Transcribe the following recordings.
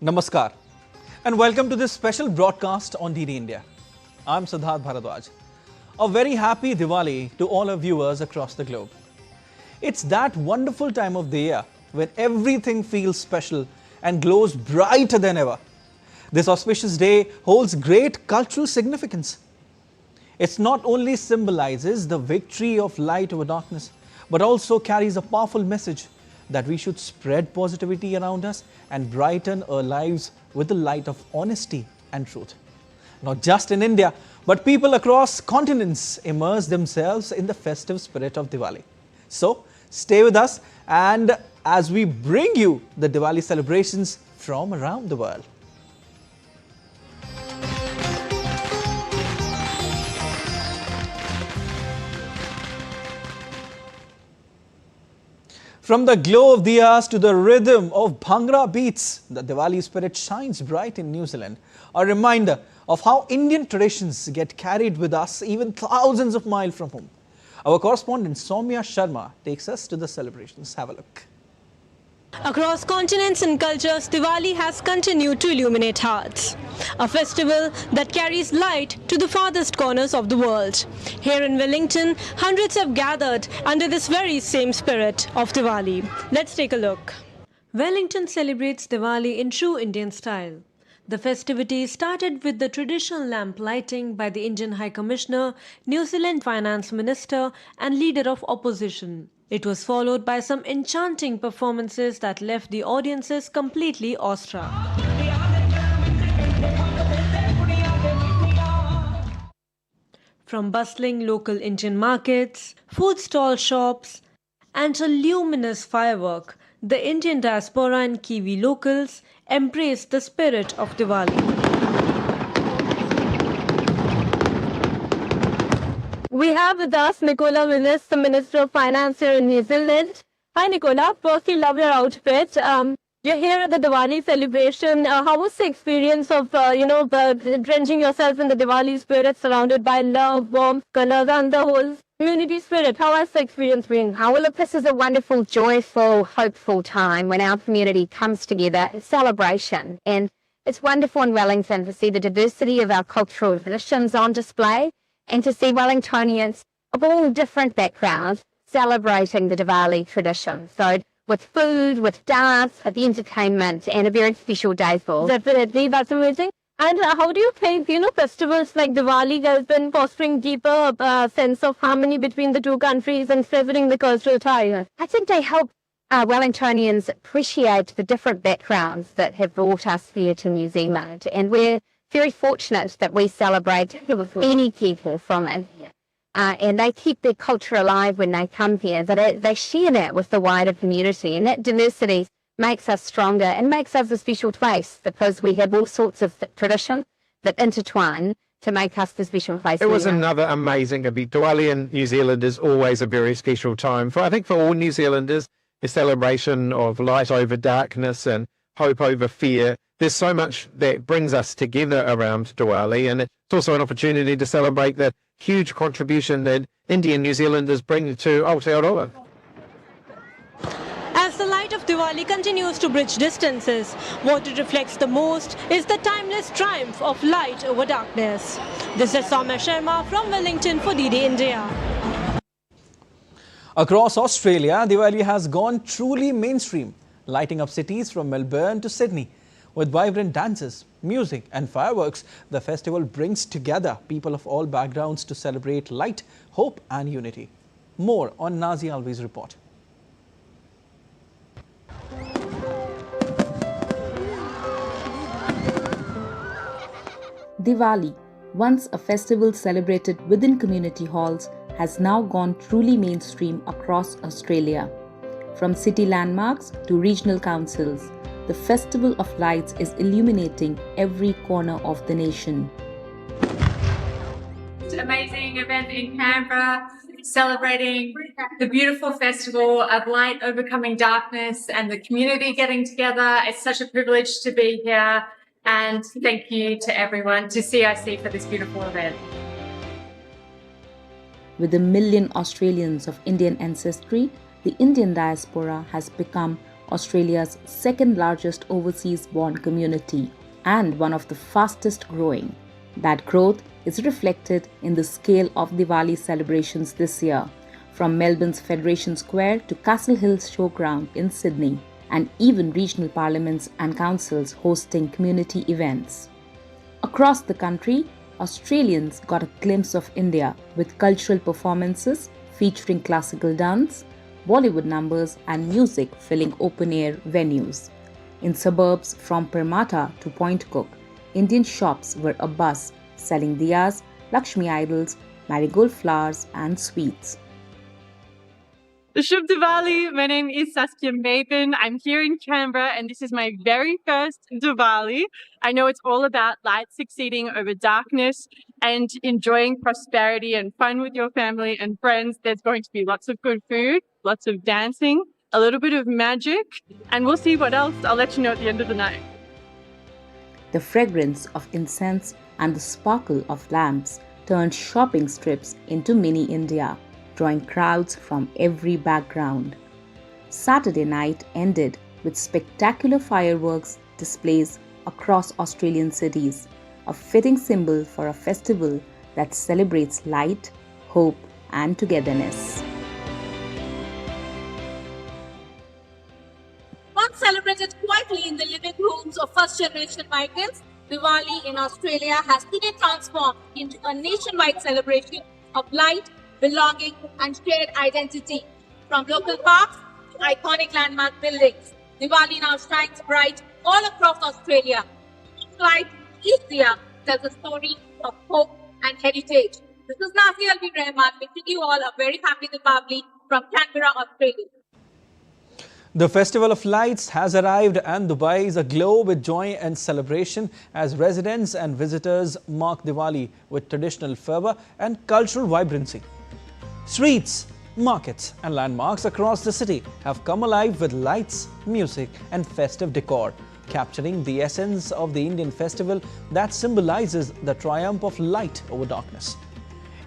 Namaskar and welcome to this special broadcast on DD India. I'm Siddharth Bharadwaj. A very happy Diwali to all our viewers across the globe. It's that wonderful time of the year when everything feels special and glows brighter than ever. This auspicious day holds great cultural significance. It not only symbolizes the victory of light over darkness, but also carries a powerful message that we should spread positivity around us and brighten our lives with the light of honesty and truth. Not just in India, but people across continents immerse themselves in the festive spirit of Diwali. So, stay with us and as we bring you the Diwali celebrations from around the world. From the glow of diyas to the rhythm of Bhangra beats, the Diwali spirit shines bright in New Zealand. A reminder of how Indian traditions get carried with us even thousands of miles from home. Our correspondent Soumya Sharma takes us to the celebrations. Have a look. Across continents and cultures, Diwali has continued to illuminate hearts. A festival that carries light to the farthest corners of the world. Here in Wellington, hundreds have gathered under this very same spirit of Diwali. Let's take a look. Wellington celebrates Diwali in true Indian style. The festivities started with the traditional lamp lighting by the Indian High Commissioner, New Zealand Finance Minister and Leader of Opposition. It was followed by some enchanting performances that left the audiences completely awestruck. From bustling local Indian markets, food stall shops, and a luminous firework, the Indian diaspora and Kiwi locals embraced the spirit of Diwali. We have with us Nicola Willis, the Minister of Finance here in New Zealand. Hi Nicola, firstly love your outfit. You're here at the Diwali celebration. How was the experience of, drenching yourself in the Diwali spirit, surrounded by love, warmth, colors and the whole community spirit? How has the experience been? Well, look, this is a wonderful, joyful, hopeful time when our community comes together, a celebration. And it's wonderful in Wellington to see the diversity of our cultural traditions on display and to see Wellingtonians of all different backgrounds celebrating the Diwali tradition. So with food, with dance, with entertainment, and a very special day for. Definitely, that's amazing. And how do you think, festivals like Diwali have been fostering deeper sense of harmony between the two countries and severing the cultural tie? I think they help Wellingtonians appreciate the different backgrounds that have brought us here to New Zealand. And we're very fortunate that we celebrate many people from India. And they keep their culture alive when they come here. But they share that with the wider community. And that diversity makes us stronger and makes us a special place because we have all sorts of traditions that intertwine to make us the special place. It was another amazing event. Diwali in New Zealand is always a very special time. I think for all New Zealanders, a celebration of light over darkness and hope over fear. There's so much that brings us together around Diwali, and it's also an opportunity to celebrate that huge contribution that Indian New Zealanders bring to Aotearoa. As the light of Diwali continues to bridge distances, what it reflects the most is the timeless triumph of light over darkness. This is Soumya Sharma from Wellington for DD India. Across Australia, Diwali has gone truly mainstream, lighting up cities from Melbourne to Sydney. With vibrant dances, music and fireworks, the festival brings together people of all backgrounds to celebrate light, hope and unity. More on Nazi Alvi's report. Diwali, once a festival celebrated within community halls, has now gone truly mainstream across Australia. From city landmarks to regional councils, the Festival of Lights is illuminating every corner of the nation. It's an amazing event in Canberra, celebrating the beautiful festival of light overcoming darkness and the community getting together. It's such a privilege to be here, and thank you to everyone, to CIC for this beautiful event. With 1 million Australians of Indian ancestry, the Indian diaspora has become Australia's second largest overseas born community and one of the fastest growing. That growth is reflected in the scale of Diwali celebrations this year, from Melbourne's Federation Square to Castle Hill Showground in Sydney, and even regional parliaments and councils hosting community events. Across the country, Australians got a glimpse of India with cultural performances featuring classical dance, Bollywood numbers and music filling open-air venues. In suburbs from Parramatta to Point Cook, Indian shops were abuzz, selling diyas, Lakshmi idols, marigold flowers and sweets. Shubh Diwali, my name is Saskia Maven. I'm here in Canberra and this is my very first Diwali. I know it's all about light succeeding over darkness and enjoying prosperity and fun with your family and friends. There's going to be lots of good food, lots of dancing, a little bit of magic, and we'll see what else. I'll let you know at the end of the night. The fragrance of incense and the sparkle of lamps turned shopping strips into mini India, drawing crowds from every background. Saturday night ended with spectacular fireworks displays across Australian cities, a fitting symbol for a festival that celebrates light, hope, and togetherness. Once celebrated quietly in the living rooms of first-generation migrants, Diwali in Australia has today transformed into a nationwide celebration of light, belonging and shared identity. From local parks to iconic landmark buildings, Diwali now shines bright all across Australia. Each light, each diya tells a story of hope and heritage. This is Nafi Albi Rahman wishing you all a very happy Diwali from Canberra, Australia. The Festival of Lights has arrived and Dubai is aglow with joy and celebration as residents and visitors mark Diwali with traditional fervour and cultural vibrancy. Streets, markets and landmarks across the city have come alive with lights, music and festive decor, capturing the essence of the Indian festival that symbolizes the triumph of light over darkness.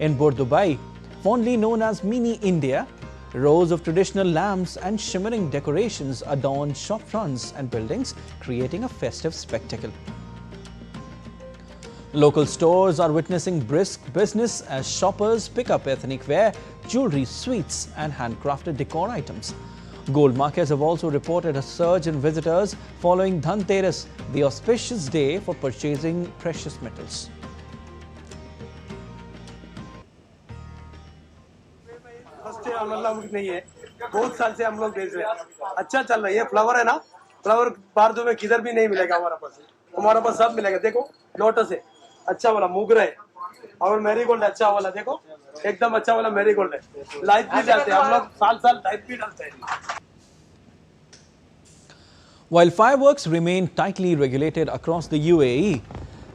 In Burj Dubai, fondly known as Mini India, rows of traditional lamps and shimmering decorations adorn shop fronts and buildings, creating a festive spectacle. Local stores are witnessing brisk business as shoppers pick up ethnic wear, jewelry, sweets and handcrafted decor items. Gold markets have also reported a surge in visitors following Dhanteras, the auspicious day for purchasing precious metals. नहीं है बहुत साल से हम लोग बेच रहे हैं अच्छा चल रहा है ये फ्लावर है ना फ्लावर बारदो में किधर भी नहीं मिलेगा हमारे पास सब मिलेगा देखो लोटस है अच्छा वाला मोगरा है और मैरीगोल्ड अच्छा वाला देखो एकदम अच्छा वाला मैरीगोल्ड है लाइट भी डालते हैं हम लोग साल लाइट भी डालते हैं. While fireworks remain tightly regulated across the UAE,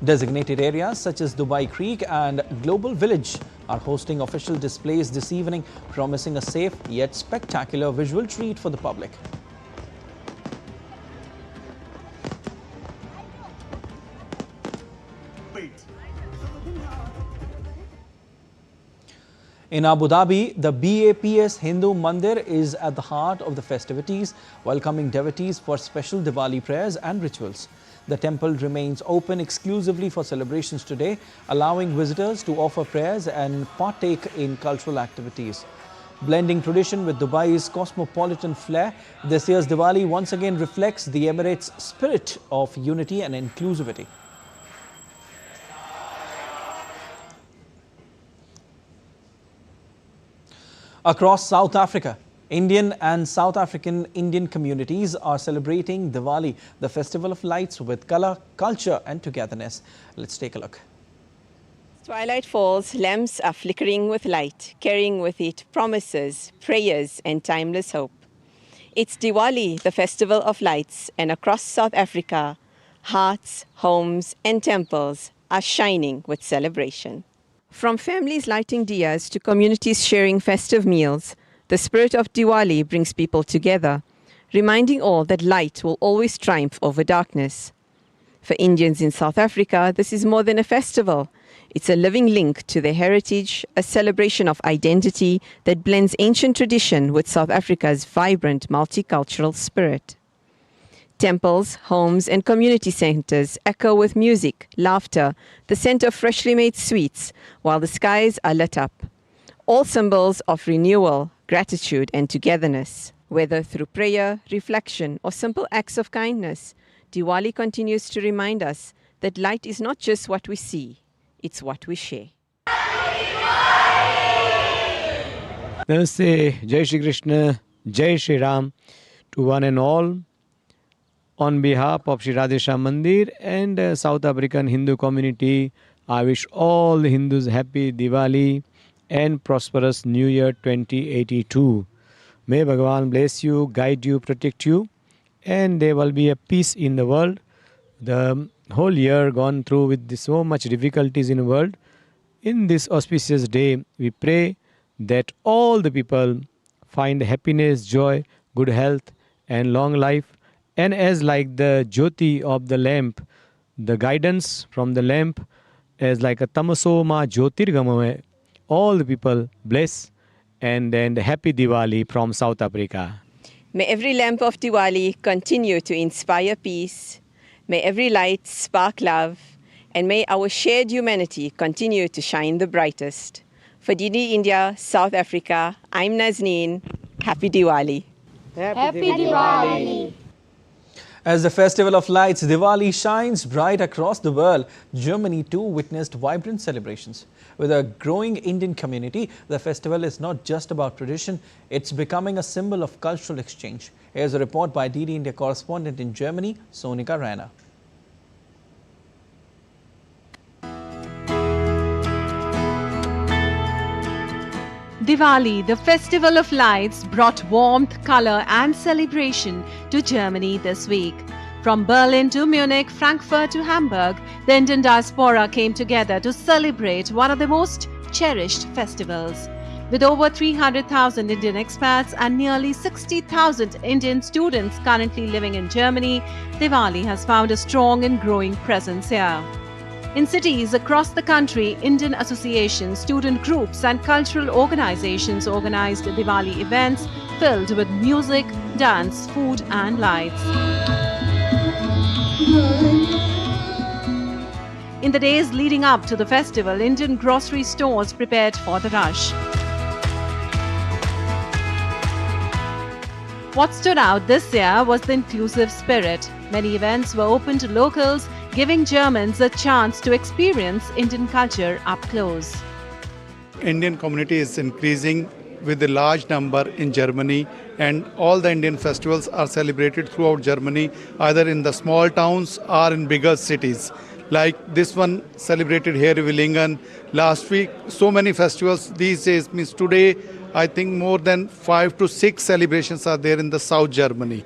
designated areas such as Dubai Creek and Global Village are hosting official displays this evening, promising a safe yet spectacular visual treat for the public. In Abu Dhabi, the BAPS Hindu Mandir is at the heart of the festivities, welcoming devotees for special Diwali prayers and rituals. The temple remains open exclusively for celebrations today, allowing visitors to offer prayers and partake in cultural activities. Blending tradition with Dubai's cosmopolitan flair, this year's Diwali once again reflects the Emirates' spirit of unity and inclusivity. Across South Africa, Indian and South African Indian communities are celebrating Diwali, the festival of lights, with color, culture and togetherness. Let's take a look. Twilight falls, lamps are flickering with light, carrying with it promises, prayers and timeless hope. It's Diwali, the festival of lights, and across South Africa, hearts, homes and temples are shining with celebration. From families lighting diyas to communities sharing festive meals, the spirit of Diwali brings people together, reminding all that light will always triumph over darkness. For Indians in South Africa, this is more than a festival. It's a living link to their heritage, a celebration of identity that blends ancient tradition with South Africa's vibrant multicultural spirit. Temples, homes, and community centers echo with music, laughter, the scent of freshly made sweets, while the skies are lit up. All symbols of renewal, gratitude, and togetherness. Whether through prayer, reflection, or simple acts of kindness, Diwali continues to remind us that light is not just what we see, it's what we share. Namaste, Jai Shri Krishna, Jai Shri Ram, to one and all. On behalf of Shri Radheshyam Mandir and South African Hindu community, I wish all the Hindus happy Diwali and prosperous New Year 2082. May Bhagavan bless you, guide you, protect you, and there will be a peace in the world. The whole year gone through with so much difficulties in the world. In this auspicious day, we pray that all the people find happiness, joy, good health, and long life. And as like the jyoti of the lamp, the guidance from the lamp as like a tamaso ma jyotirgamaya, all the people bless and happy Diwali from South Africa. May every lamp of Diwali continue to inspire peace. May every light spark love. And may our shared humanity continue to shine the brightest. For DD India, South Africa, I'm Nazneen. Happy Diwali. Happy Diwali! As the Festival of Lights, Diwali shines bright across the world. Germany too witnessed vibrant celebrations. With a growing Indian community, the festival is not just about tradition, it's becoming a symbol of cultural exchange. Here's a report by DD India correspondent in Germany, Sonika Rainer. Diwali, the Festival of Lights, brought warmth, color and celebration to Germany this week. From Berlin to Munich, Frankfurt to Hamburg, the Indian diaspora came together to celebrate one of the most cherished festivals. With over 300,000 Indian expats and nearly 60,000 Indian students currently living in Germany, Diwali has found a strong and growing presence here. In cities across the country, Indian associations, student groups and cultural organizations organized Diwali events filled with music, dance, food and lights. In the days leading up to the festival, Indian grocery stores prepared for the rush. What stood out this year was the inclusive spirit. Many events were open to locals, giving Germans a chance to experience Indian culture up close. Indian community is increasing with a large number in Germany, and all the Indian festivals are celebrated throughout Germany, either in the small towns or in bigger cities. Like this one celebrated here in Villingen last week. So many festivals these days, means today I think more than 5 to 6 celebrations are there in the South Germany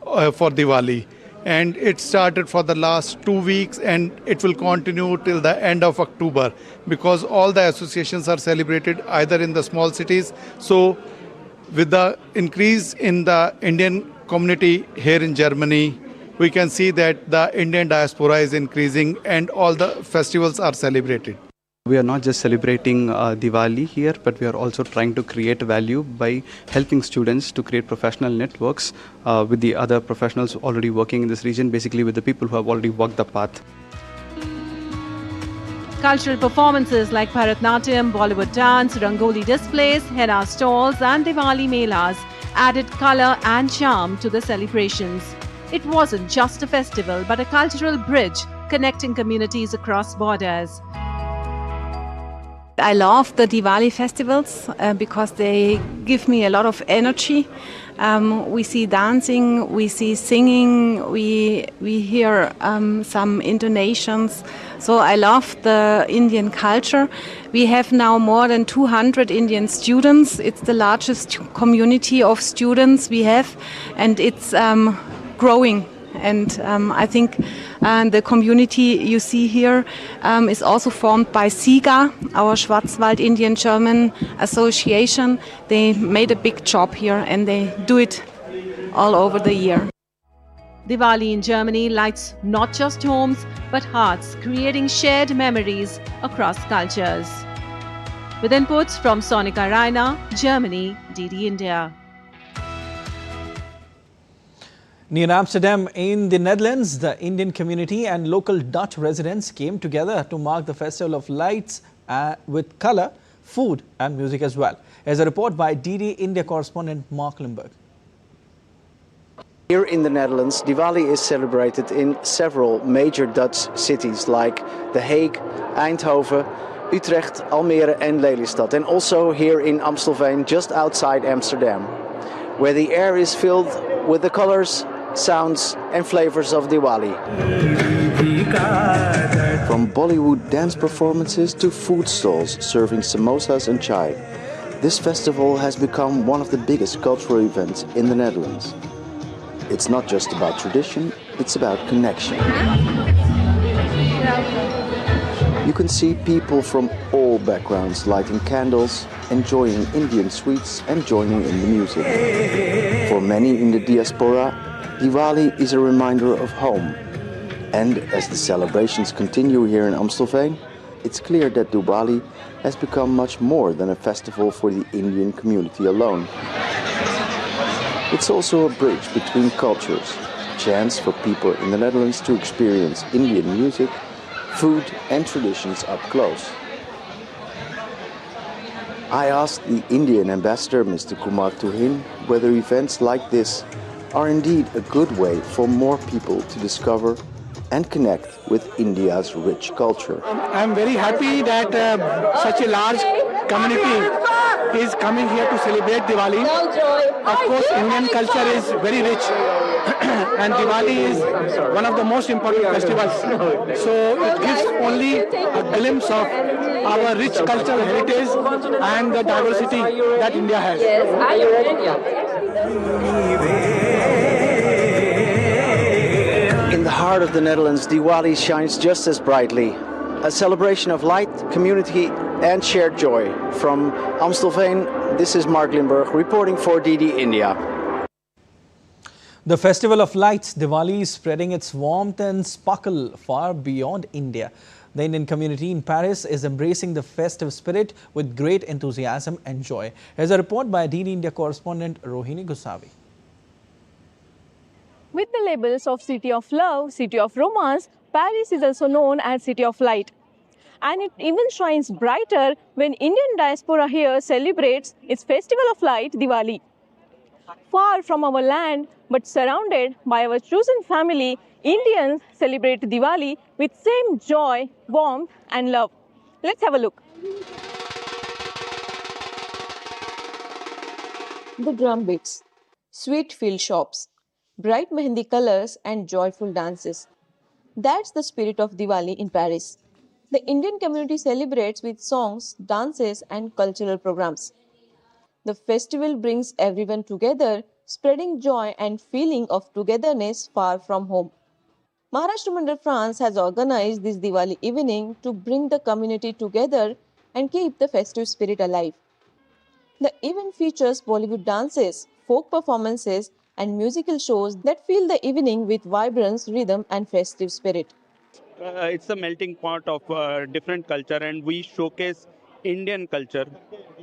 for Diwali. And it started for the last 2 weeks and it will continue till the end of October, because all the associations are celebrated either in the small cities. So with the increase in the Indian community here in Germany, we can see that the Indian diaspora is increasing and all the festivals are celebrated. We are not just celebrating Diwali here, but we are also trying to create value by helping students to create professional networks with the other professionals already working in this region, basically with the people who have already walked the path. Cultural performances like Bharatnatyam, Bollywood dance, Rangoli displays, henna stalls and Diwali melas added color and charm to the celebrations. It wasn't just a festival, but a cultural bridge connecting communities across borders. I love the Diwali festivals because they give me a lot of energy. We see dancing, we see singing, we hear some intonations. So I love the Indian culture. We have now more than 200 Indian students. It's the largest community of students we have, and it's growing. And I think the community you see here is also formed by SIGA, our Schwarzwald Indian German Association. They made a big job here and they do it all over the year. Diwali in Germany lights not just homes but hearts, creating shared memories across cultures. With inputs from Sonika Rainer, Germany, DD India. Near Amsterdam in the Netherlands, the Indian community and local Dutch residents came together to mark the Festival of Lights with color, food and music as well. As a report by DD India correspondent Mark Limburg. Here in the Netherlands, Diwali is celebrated in several major Dutch cities like The Hague, Eindhoven, Utrecht, Almere and Lelystad, and also here in Amstelveen, just outside Amsterdam, where the air is filled with the colors, sounds and flavors of Diwali. From Bollywood dance performances to food stalls serving samosas and chai, this festival has become one of the biggest cultural events in the Netherlands. It's not just about tradition, it's about connection. You can see people from all backgrounds lighting candles, enjoying Indian sweets and joining in the music. For many in the diaspora, Diwali is a reminder of home. And as the celebrations continue here in Amstelveen, it's clear that Diwali has become much more than a festival for the Indian community alone. It's also a bridge between cultures, a chance for people in the Netherlands to experience Indian music, food and traditions up close. I asked the Indian ambassador, Mr. Kumar Tuhin, whether events like this are indeed a good way for more people to discover and connect with India's rich culture. I'm very happy that such a large community is coming here to celebrate Diwali. Of course, Indian culture is very rich and Diwali is one of the most important festivals. So it gives only a glimpse of our rich cultural heritage and the diversity that India has. In the heart of the Netherlands, Diwali shines just as brightly. A celebration of light, community and shared joy. From Amstelveen, this is Mark Limburg reporting for DD India. The Festival of Lights, Diwali, is spreading its warmth and sparkle far beyond India. The Indian community in Paris is embracing the festive spirit with great enthusiasm and joy. As a report by DD India correspondent Rohini Gusavi. With the labels of City of Love, City of Romance, Paris is also known as City of Light. And it even shines brighter when Indian diaspora here celebrates its Festival of Light, Diwali. Far from our land, but surrounded by our chosen family, Indians celebrate Diwali with same joy, warmth and love. Let's have a look. The drum beats, sweet field shops, bright mehendi colors and joyful dances. That's the spirit of Diwali in Paris. The Indian community celebrates with songs, dances and cultural programs. The festival brings everyone together, spreading joy and feeling of togetherness far from home. Maharashtra Mandal France has organized this Diwali evening to bring the community together and keep the festive spirit alive. The event features Bollywood dances, folk performances and musical shows that fill the evening with vibrance, rhythm and festive spirit. It's a melting pot of different culture and we showcase Indian culture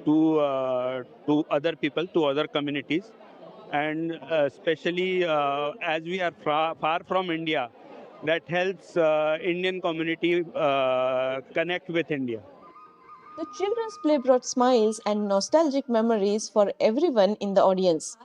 to other people, to other communities. And especially as we are far from India, that helps Indian community connect with India. The children's play brought smiles and nostalgic memories for everyone in the audience.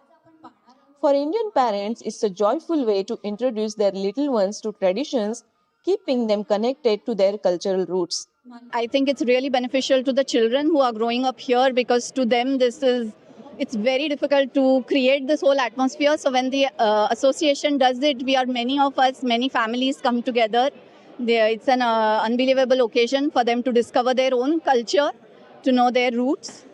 For Indian parents, it's a joyful way to introduce their little ones to traditions, keeping them connected to their cultural roots. I think it's really beneficial to the children who are growing up here because to them it's very difficult to create this whole atmosphere. So when the association does it, many families come together. It's an unbelievable occasion for them to discover their own culture, to know their roots.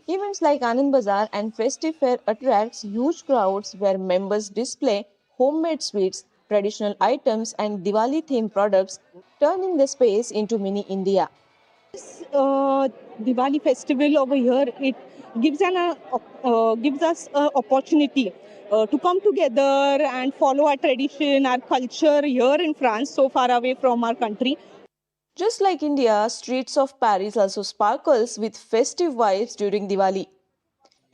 Events like Anand Bazaar and Festive Fair attracts huge crowds where members display homemade sweets, traditional items and Diwali-themed products, turning the space into mini India. This Diwali festival over here, it gives us an opportunity to come together and follow our tradition, our culture here in France, so far away from our country. Just like India, streets of Paris also sparkles with festive vibes during Diwali.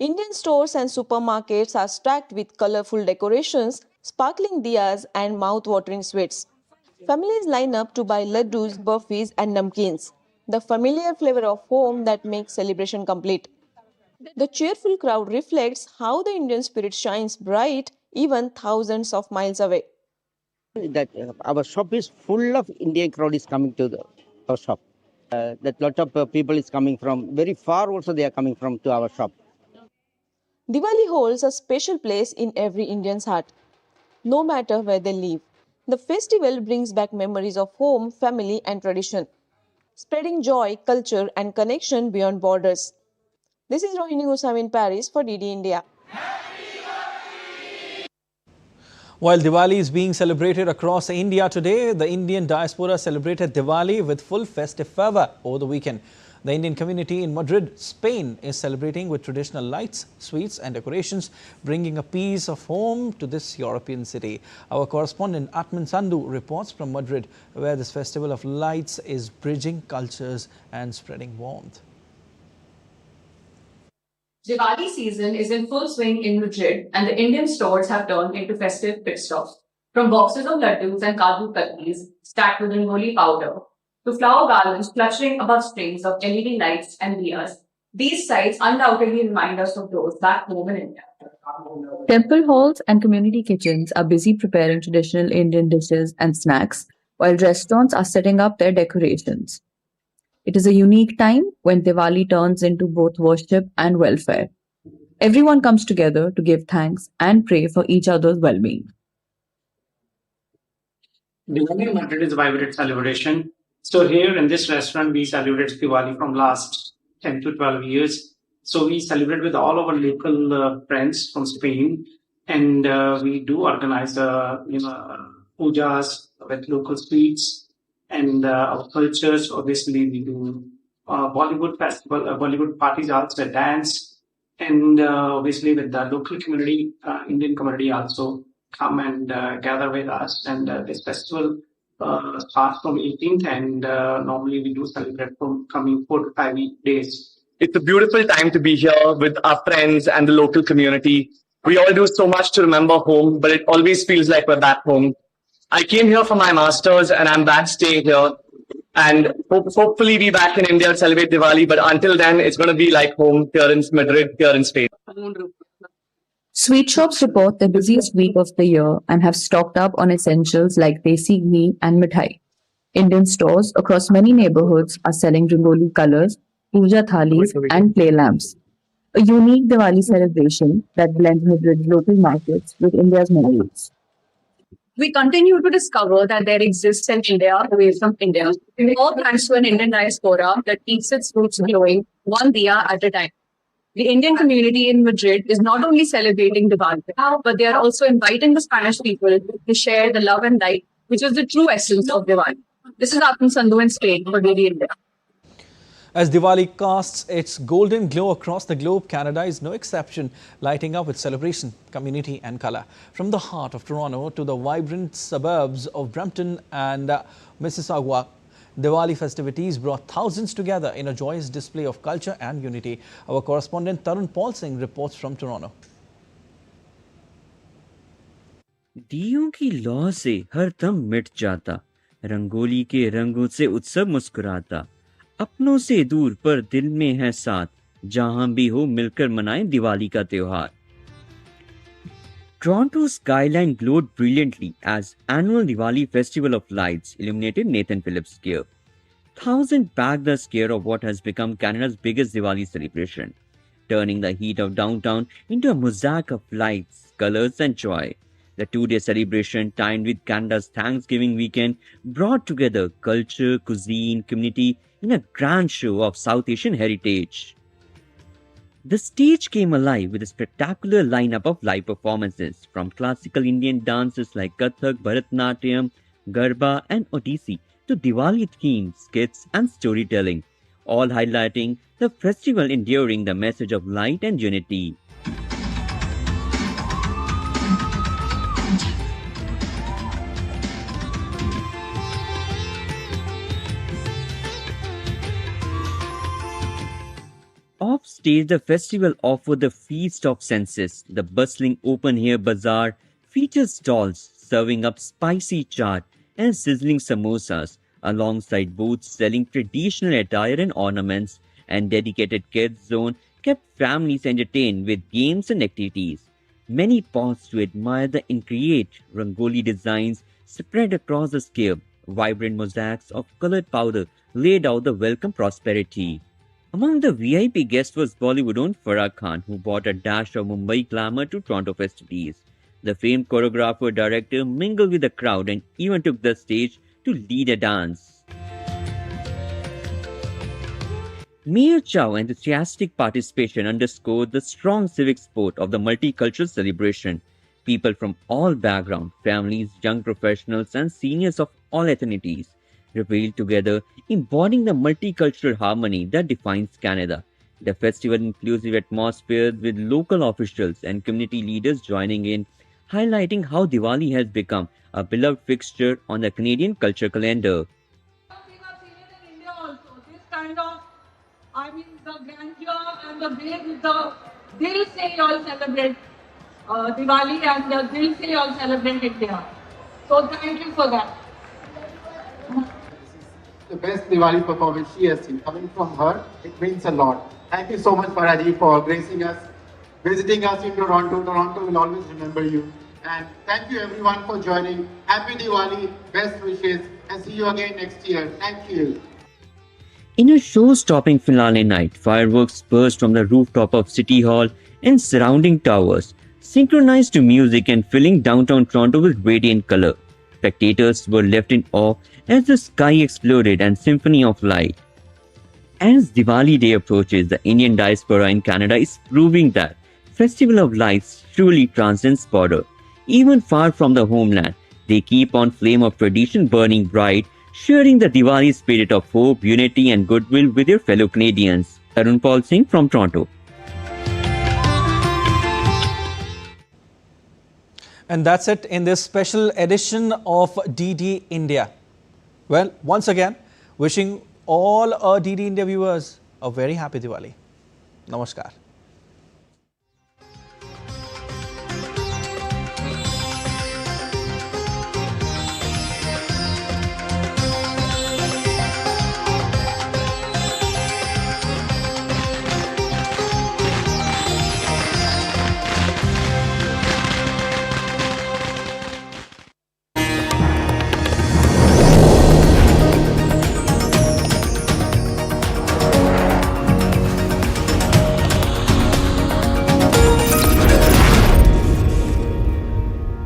Indian stores and supermarkets are stacked with colorful decorations, sparkling diyas and mouth-watering sweets. Families line up to buy laddus, burfis and namkeens, the familiar flavor of home that makes celebration complete. The cheerful crowd reflects how the Indian spirit shines bright even thousands of miles away. That our shop is full of Indian crowd is coming to our shop. That lot of people is coming from very far also they are coming from to our shop. Diwali holds a special place in every Indian's heart, no matter where they live. The festival brings back memories of home, family and tradition, spreading joy, culture and connection beyond borders. This is Rohini Goswami in Paris for DD India. While Diwali is being celebrated across India today, the Indian diaspora celebrated Diwali with full festive fervour over the weekend. The Indian community in Madrid, Spain is celebrating with traditional lights, sweets and decorations, bringing a piece of home to this European city. Our correspondent Atman Sandhu reports from Madrid, where this festival of lights is bridging cultures and spreading warmth. Diwali season is in full swing in Madrid and the Indian stores have turned into festive pit stops. From boxes of laddus and kaju katlis stacked with rangoli powder to flower garlands clustering above strings of LED lights and diyas, these sights undoubtedly remind us of those back home in India. Temple halls and community kitchens are busy preparing traditional Indian dishes and snacks, while restaurants are setting up their decorations. It is a unique time when Diwali turns into both worship and welfare. Everyone comes together to give thanks and pray for each other's well-being. Diwali in Madrid is a vibrant celebration. So here in this restaurant, we celebrate Diwali from last 10 to 12 years. So we celebrate with all our local friends from Spain, and we do organize pujas with local sweets. And our cultures, obviously, we do Bollywood festival, Bollywood parties also, dance, and obviously with the local community, Indian community also come and gather with us. And this festival starts from 18th, and normally we do celebrate from coming 4 to 5 days. It's a beautiful time to be here with our friends and the local community. We all do so much to remember home, but it always feels like we're back home. I came here for my master's and I'm back staying here, and hopefully be back in India to celebrate Diwali. But until then, it's going to be like home here in Madrid, here in Spain. Sweet shops report the busiest week of the year and have stocked up on essentials like desi ghee and mithai. Indian stores across many neighborhoods are selling rangoli colors, puja thalis and play lamps. A unique Diwali celebration that blends Madrid's local markets with India's memories. We continue to discover that there exists an India away from India, all thanks to an Indian diaspora that keeps its roots glowing one diya at a time. The Indian community in Madrid is not only celebrating Diwali, but they are also inviting the Spanish people to share the love and light, which is the true essence of Diwali. This is Atman Sandhu in Spain for DD India. As Diwali casts its golden glow across the globe, Canada is no exception, lighting up with celebration, community and colour. From the heart of Toronto to the vibrant suburbs of Brampton and Mississauga, Diwali festivities brought thousands together in a joyous display of culture and unity. Our correspondent Tarun Paul Singh reports from Toronto. दियों की लौ से हर दम मिट जाता, रंगोली के रंगों से उत्सव मुस्कुराता, अपनों से दूर पर दिल में है साथ, जहां भी हो मिलकर मनाएं दिवाली का त्योहार. Toronto's skyline glowed brilliantly as annual Diwali Festival of Lights illuminated Nathan Phillips Square. Thousands packed the square of what has become Canada's biggest Diwali celebration, turning the heat of downtown into a mosaic of lights, colors and joy. The two-day celebration, timed with Canada's Thanksgiving weekend, brought together culture, cuisine, community in a grand show of South Asian heritage. The stage came alive with a spectacular lineup of live performances, from classical Indian dances like Kathak, Bharatanatyam, Garba and Odissi to Diwali-themed skits and storytelling, all highlighting the festival enduring the message of light and unity. Off stage, the festival offered the feast of senses. The bustling open-air bazaar features stalls serving up spicy chaat and sizzling samosas, alongside booths selling traditional attire and ornaments, and dedicated kids zone kept families entertained with games and activities. Many paused to admire the intricate rangoli designs spread across the square. Vibrant mosaics of colored powder laid out the welcome prosperity. Among the VIP guests was Bollywood own Farah Khan, who brought a dash of Mumbai glamour to Toronto festivities. The famed choreographer director mingled with the crowd and even took the stage to lead a dance. Mayor Chow's enthusiastic participation underscored the strong civic spirit of the multicultural celebration. People from all backgrounds, families, young professionals, and seniors of all ethnicities reveled together, embodying the multicultural harmony that defines Canada. The festival's inclusive atmosphere, with local officials and community leaders joining in, highlighting how Diwali has become a beloved fixture on the Canadian culture calendar. The grandeur and the way they'll say you all celebrate Diwali and they'll say you all celebrate India. So thank you for that. The best Diwali performance she has seen. Coming from her, it means a lot. Thank you so much, Paraji, for gracing us, visiting us in Toronto. Toronto will always remember you. And thank you everyone for joining. Happy Diwali, best wishes, and see you again next year. Thank you. In a show-stopping finale night, fireworks burst from the rooftop of City Hall and surrounding towers, synchronized to music and filling downtown Toronto with radiant color. Spectators were left in awe as the sky exploded and symphony of light. As Diwali Day approaches, the Indian diaspora in Canada is proving that Festival of Lights truly transcends border. Even far from the homeland, they keep on flame of tradition burning bright, sharing the Diwali spirit of hope, unity and goodwill with their fellow Canadians. Arun Paul Singh from Toronto. And that's it in this special edition of DD India. Well, once again, wishing all our DD India viewers a very happy Diwali. Namaskar.